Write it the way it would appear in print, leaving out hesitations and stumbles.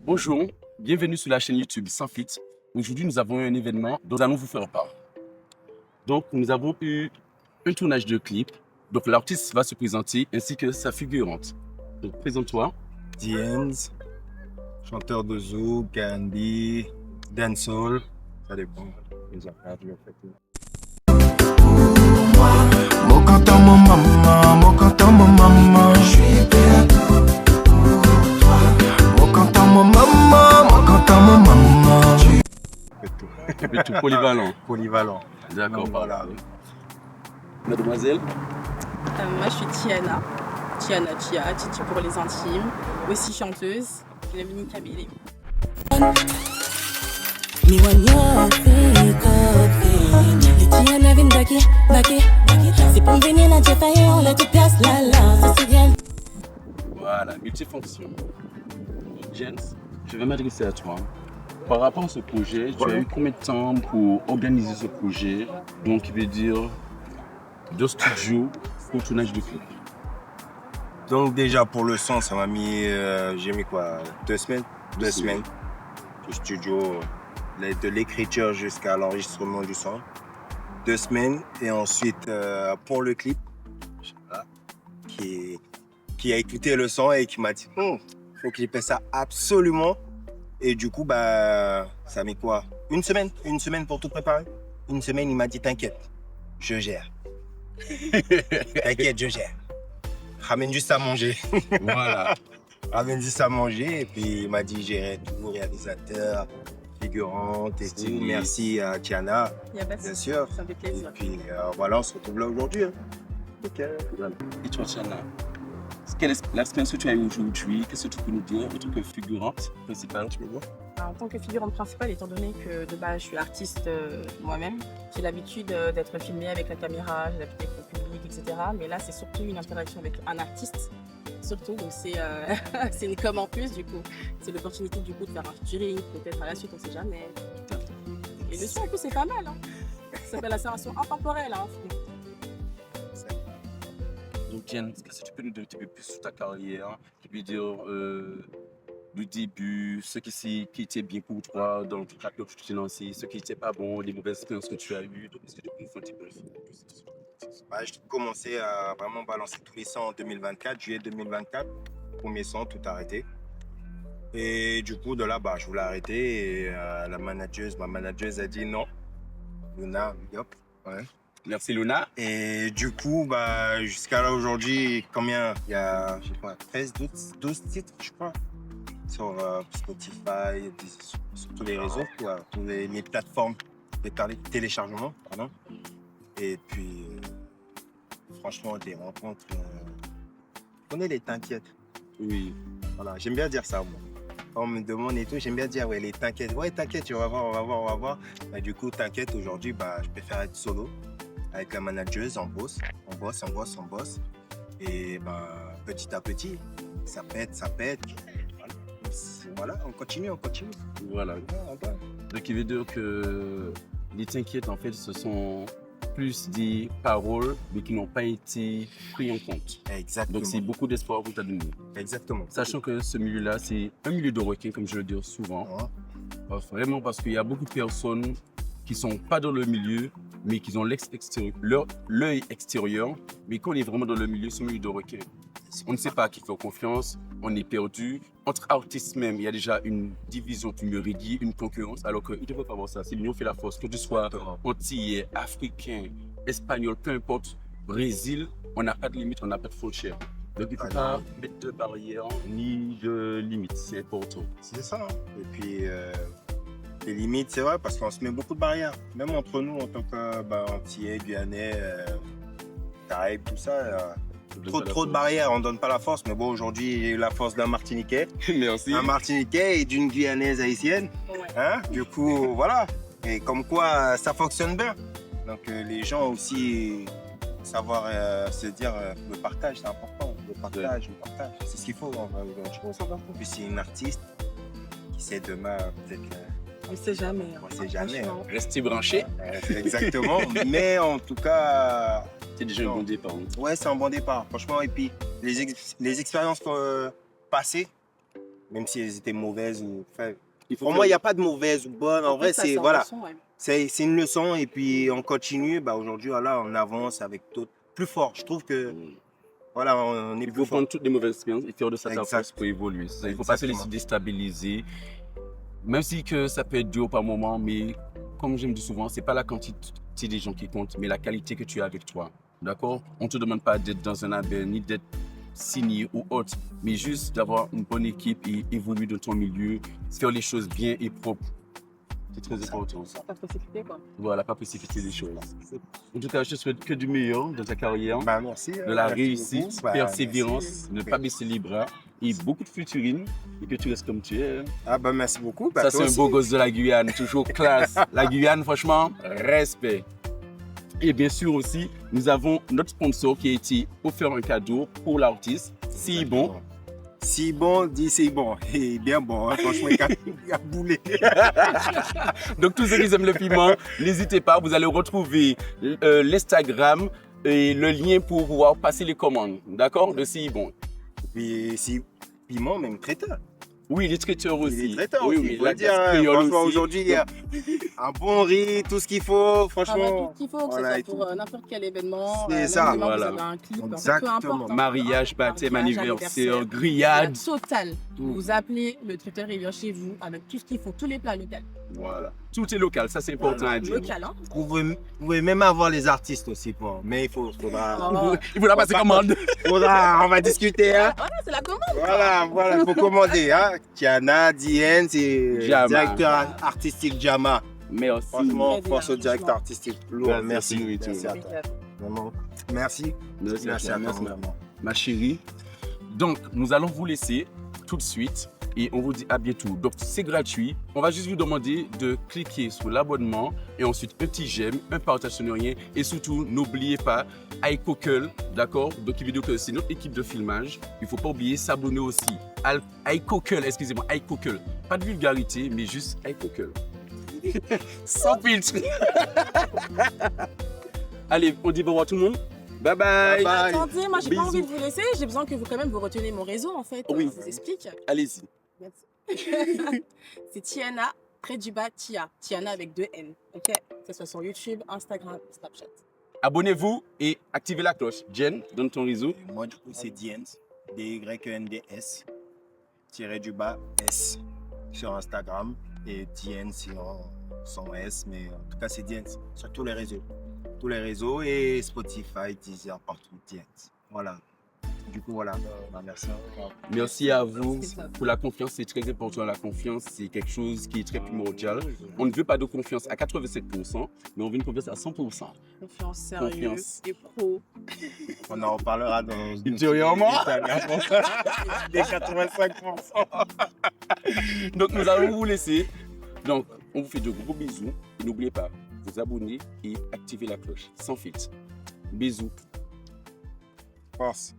Bonjour, bienvenue sur la chaîne YouTube Sans Fit. Aujourd'hui, nous avons un événement dont nous allons vous faire part. Donc, nous avons eu un tournage de clip. Donc, l'artiste va se présenter ainsi que sa figurante. Donc, présente-toi. Diens, chanteur de zouk, R&B, dancehall, ça dépend. Les affaires, je vais faire tout. Mokanta mon maman, Mokanta mon maman, je suis prêt à tout pour toi. Mokanta mon maman, Mokanta mon maman. Je fais tout. Tu peux tout polyvalent. Polyvalent. D'accord, Donc, voilà. parfait. Mademoiselle, Moi, je suis Tiana. Tia, Titi pour les intimes. Aussi chanteuse. Je suis Mini Kabili. C'est pour venir là, j'ai failli, on l'a toute place là, là, ça se vient. voilà, multifonction. Donc, Jens, je vais m'adresser à toi. Par rapport à ce projet, tu as eu combien de temps pour organiser ce projet? Donc, il veut dire de studio au tournage de clip. Donc déjà pour le son, ça m'a mis, j'ai mis quoi, 2 semaines? 2 semaines. Du studio, de l'écriture jusqu'à l'enregistrement du son. 2 semaines. Et ensuite pour le clip, voilà, qui a écouté le son et qui m'a dit faut clipper ça absolument. Et du coup, bah, ça a mis quoi? Une semaine pour tout préparer. Une semaine, il m'a dit t'inquiète, je gère. T'inquiète, je gère. Ramène juste à manger. Voilà. Ramène juste à manger. Et puis il m'a dit gérer tout, réalisateur, figurante et tout. Stylé. Merci à Tiana, Il y a pas de bien souci, sûr. ça me fait Et plaisir. puis voilà, on se retrouve là aujourd'hui. Hein. Voilà. Et toi, Tiana, quelle est l'expérience que tu as eue aujourd'hui? Qu'est-ce que tu peux nous dire en tant que figurante principale? En tant que figurante principale, étant donné que de base je suis artiste moi-même, j'ai l'habitude d'être filmée avec la caméra, j'ai l'habitude d'être au public, etc. Mais là, c'est surtout une interaction avec un artiste. Surtout, donc c'est une com en plus du coup. C'est l'opportunité du coup de faire un featuring, peut-être à la suite, on ne sait jamais. Et le son en plus c'est pas mal. Hein. Ça s'appelle la séance intemporelle. Hein. Donc, Jens, qu'est-ce que tu peux nous dire un petit peu plus sur ta carrière? Tu peux dire le début, ce qui était bien pour toi dans le carrière que tu t'es lancé, ce qui n'était pas bon, les mauvaises expériences que tu as eues. Donc, est-ce que tu peux nous faire un petit peu Bah, j'ai commencé à vraiment balancer tous les sons en 2024, juillet 2024. Premier son, tout arrêté. Et du coup, de là, bah, je voulais arrêter. Et ma manageuse a dit non. Luna, hop. Ouais. Merci, Luna. Et du coup, bah, jusqu'à là aujourd'hui, combien? Il y a, je sais pas, 13, 12 titres, je crois, sur Spotify, sur tous les réseaux, quoi, toutes les plateformes de téléchargement, pardon. Et puis, franchement, des rencontres, on est les t'inquiètes. Oui. Voilà, j'aime bien dire ça, moi. Quand on me demande et tout, j'aime bien dire, ouais, les t'inquiètes. Ouais, t'inquiète, on va voir. Bah, du coup, t'inquiète, aujourd'hui, bah, je préfère être solo. Avec la manageuse, on bosse. Et bah, petit à petit, ça pète. Voilà, on continue. Voilà. Voilà. Donc, il veut dire que les t'inquiètes, en fait, ce sont plus des paroles, mais qui n'ont pas été pris en compte. Exactement. Donc, c'est beaucoup d'espoir pour ta donné. Exactement. Sachant que ce milieu-là, c'est un milieu de requins, comme je le dis souvent. Vraiment, parce qu'il y a beaucoup de personnes qui ne sont pas dans le milieu, mais qui ont l'œil extérieur, mais quand on est vraiment dans le milieu, c'est un milieu de requins. On ne sait pas à qui faire confiance, on est perdu. Entre artistes même, il y a déjà une division, une hiérarchie, une concurrence, alors qu'il ne devrait pas avoir ça. C'est l'union fait la force. Que tu sois antillais, africain, espagnol, peu importe, Brésil, on n'a pas de limite, on n'a pas de frontières. Donc il ne faut pas mettre de barrières ni de limites, c'est important. C'est ça. Hein. Et puis, les limites, c'est vrai, parce qu'on se met beaucoup de barrières. Même entre nous, en tant qu'Antillais, Guyanais, Caraïbes, tout ça. Trop de barrières, on ne donne pas la force. Mais bon, aujourd'hui, j'ai eu la force d'un Martiniquais. Merci. Un Martiniquais et d'une Guyanaise haïtienne. Ouais. Hein? Du coup, voilà. Et comme quoi, ça fonctionne bien. Donc, les gens aussi, savoir se dire le partage, c'est important. Le partage. C'est ce qu'il faut. Puis, c'est une artiste qui sait demain peut-être. On ne sait jamais. On sait jamais. Franchement. Restez branchés. Exactement. Mais en tout cas. C'est déjà un bon départ. Ouais, c'est un bon départ, franchement. Et puis, les expériences passées même si elles étaient mauvaises. Enfin, Il faut pour faire- moi, il n'y a pas de mauvaise ou bonne. En vrai, fait, ça c'est sort voilà, le son, ouais. c'est une leçon et puis on continue. Bah, aujourd'hui, voilà, on avance avec d'autres plus fort. Je trouve que voilà, on est Il plus faut fort. prendre toutes les mauvaises expériences et faire de ça ta Exact. force pour évoluer. Il ne faut pas se laisser Exactement. déstabiliser. Même si que ça peut être dur par moment, mais comme je me dis souvent, c'est pas la quantité des gens qui comptent, mais la qualité que tu as avec toi. D'accord? On ne te demande pas d'être dans un label, ni d'être signé ou autre, mais juste d'avoir une bonne équipe et évoluer dans ton milieu, faire les choses bien et propres. C'est très important. Pas de précipiter, quoi. Voilà, pas précipiter les choses. En tout cas, je te souhaite que du meilleur dans ta carrière, Bah, merci. de la Merci réussite, beaucoup. Bah, persévérance, merci. ne pas baisser les bras et beaucoup de futurine et que tu restes comme tu es. Ah bah merci beaucoup. Bah, Ça, toi c'est un aussi. beau gosse de la Guyane, toujours classe. La Guyane, franchement, respect. Et bien sûr aussi, nous avons notre sponsor qui a été offert un cadeau pour l'artiste. Si bon. Si bon, dit c'est bon. Et bien bon, hein. Franchement, il a boulé. Donc tous ceux qui aiment le piment, n'hésitez pas, vous allez retrouver l'Instagram et le lien pour pouvoir passer les commandes. D'accord? De Si bon. Puis si piment, même traiteur. Oui, les traiteurs aussi. Il est traiteur oui, aussi. oui, Faut la le dire, hein. créole Franchement, aussi. aujourd'hui, il y a un bon riz, tout ce qu'il faut. Ah, Franchement, tout ce qu'il faut, que voilà, ce et soit pour n'importe quel événement. C'est même ça, demain, voilà. vous avez un clip, en fait, peu Exactement. importe, hein. Mariage, baptême, Mariage, anniversaire, La grillade. totale. Tout. Vous appelez, le traiteur, il vient chez vous avec tout ce qu'il faut, tous les plats locaux. Voilà. Tout est local, ça c'est important à dire. Local, hein. vous pouvez même avoir les artistes aussi. Pour, mais faudra, Oh. Il faut la passer commande. on va discuter. Hein. Voilà, c'est la commande. Voilà, il faut commander. Hein. Tiana, Diane, c'est Jama. directeur artistique Jama. Merci. Franchement, Très bien, force au directeur franchement. artistique. Lourd, Merci, merci. oui, Merci à toi. Vraiment. Merci. Merci à toi, merci, vraiment. ma chérie. Donc, nous allons vous laisser tout de suite et on vous dit à bientôt. Donc, c'est gratuit. On va juste vous demander de cliquer sur l'abonnement et ensuite un petit j'aime, un partage sur rien et surtout, n'oubliez pas iCockle, d'accord? Donc, vidéo c'est notre équipe de filmage. Il ne faut pas oublier s'abonner aussi. iCockle, excusez-moi, iCockle. Pas de vulgarité, mais juste iCockle. Sans filtre. Allez, on dit bon revoir tout le monde. Bye bye. Bye bye. Attendez, moi j'ai pas Bisous. envie de vous laisser, j'ai besoin que vous quand même vous reteniez mon réseau en fait. Oui. Je vous explique. Allez-y. Merci. C'est Tiana, près du bas, Tia. Tiana avec 2 N. Ok? Que ce soit sur YouTube, Instagram, Snapchat. Abonnez-vous et activez la cloche. Jen, donne ton réseau. Et moi, du coup, c'est Diens, D-Y-E-N-D-S, tiré du bas, S, sur Instagram. Et Diens, sans S, mais en tout cas, c'est Diens, sur tous les réseaux. Tous les réseaux et Spotify, Deezer, partout, Diens. Voilà. Du coup, voilà. Bah, merci encore. Merci à vous C'est ça. pour la confiance. C'est très important. La confiance, c'est quelque chose qui est très primordial. On ne veut pas de confiance à 87%, mais on veut une confiance à 100%. Confiance, sérieux Confiance. et pro. On en reparlera dans Ultérieurement. Des 85%. Donc, nous allons vous laisser. Donc, on vous fait de gros bisous. Et n'oubliez pas, vous abonner et activer la cloche sans filtre. Bisous. Force.